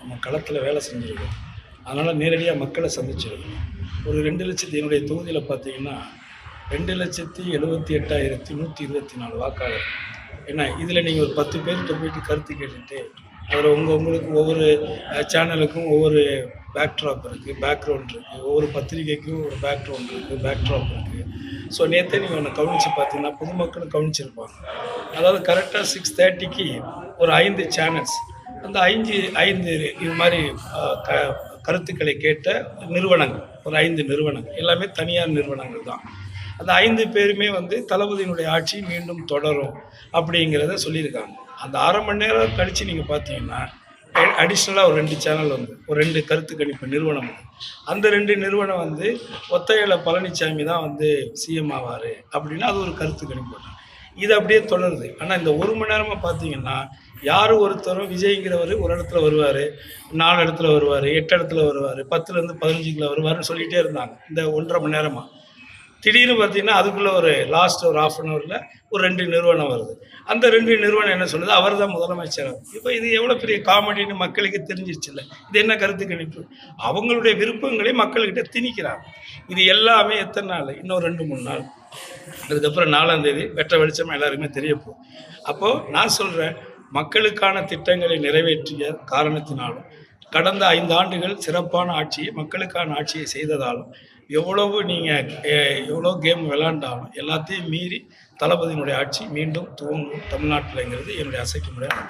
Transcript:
நம்ம களத்தில் வேலை செஞ்சுருக்கோம். அதனால் நேரடியாக மக்களை சந்திச்சிருக்கோம். ஒரு 2,00,000 என்னுடைய தொகுதியில் பார்த்தீங்கன்னா 2,78,124 வாக்காளர். ஏன்னா இதில் நீங்கள் ஒரு 10 பேர்கிட்ட போயிட்டு கருத்து கேட்டுட்டு அதில் உங்களுக்கு ஒவ்வொரு சேனலுக்கும் ஒவ்வொரு பேக்ட்ராப் இருக்குது, பேக்ரவுண்ட் இருக்குது, ஒவ்வொரு பத்திரிகைக்கும் ஒரு பேக்ரவுண்ட் இருக்குது, பேக்ட்ராப் இருக்குது. ஸோ நேற்றே நீங்கள் ஒன்று கவனித்து பார்த்தீங்கன்னா பொதுமக்களும் கவனிச்சிருப்பாங்க. அதாவது கரெக்டாக 6:30க்கு ஒரு 5 சேனல்ஸ், அந்த 5 இது மாதிரி கருத்துக்களை கேட்ட நிறுவனங்கள், ஒரு 5 நிறுவனங்கள், எல்லாமே தனியார் நிறுவனங்கள் தான். அந்த 5 பேருமே தளபதியினுடைய ஆட்சி மீண்டும் தொடரும் அப்படிங்கிறத சொல்லியிருக்காங்க. அந்த 1/2 மணி நேரம் கழித்து நீங்கள் பார்த்தீங்கன்னா அடிஷ்னலாக ஒரு 2 சேனல் ஒரு 2 கருத்து கணிப்பு நிறுவனம். அந்த 2 நிறுவனம் ஒத்தையில பழனிசாமி தான் சிஎம் ஆவார் அப்படின்னா அது ஒரு கருத்து கணிப்பு. இது அப்படியே தொடருது. ஆனால் இந்த 1 மணி நேரமாக பார்த்தீங்கன்னா யார் ஒருத்தரும் விஜய்ங்கிறவர் ஒரு இடத்துல வருவார், 4 இடத்துல வருவார், 8 இடத்துல வருவார், 10லேருந்து 15 வருவார்னு சொல்லிகிட்டே இருந்தாங்க இந்த 1.5 மணி நேரமாக. திடீர்னு பார்த்தீங்கன்னா அதுக்குள்ளே ஒரு லாஸ்ட் ஒரு 1/2 அன் ஹவரில் ஒரு 2 நிறுவனம் வருது. அந்த 2 நிறுவனம் என்ன சொல்லுது, அவர் தான் முதலமைச்சர். இப்போ இது எவ்வளோ பெரிய காமெடின்னு மக்களுக்கு தெரிஞ்சிருச்சு இல்லை? இது என்ன கருத்து கணிப்பு? அவங்களுடைய விருப்பங்களை மக்கள்கிட்ட திணிக்கிறாங்க. இது எல்லாமே எத்தனை நாள்? இன்னும் 2-3 நாள். அதுக்கப்புறம் 4ஆம் தேதி வெட்ட வெளிச்சமாக எல்லாருக்குமே தெரியப்போம். அப்போது நான் சொல்கிறேன், மக்களுக்கான திட்டங்களை நிறைவேற்றிய காரணத்தினாலும் கடந்த 5 ஆண்டுகள் சிறப்பான ஆட்சியை, மக்களுக்கான ஆட்சியை செய்ததாலும் எவ்வளவு நீங்கள் எவ்வளோ கேம் விளாண்டாலும் எல்லாத்தையும் மீறி தளபதியினுடைய ஆட்சி மீண்டும் துவங்கும் தமிழ்நாட்டில்ங்கிறது என்னுடைய அசைக்க முடியாது.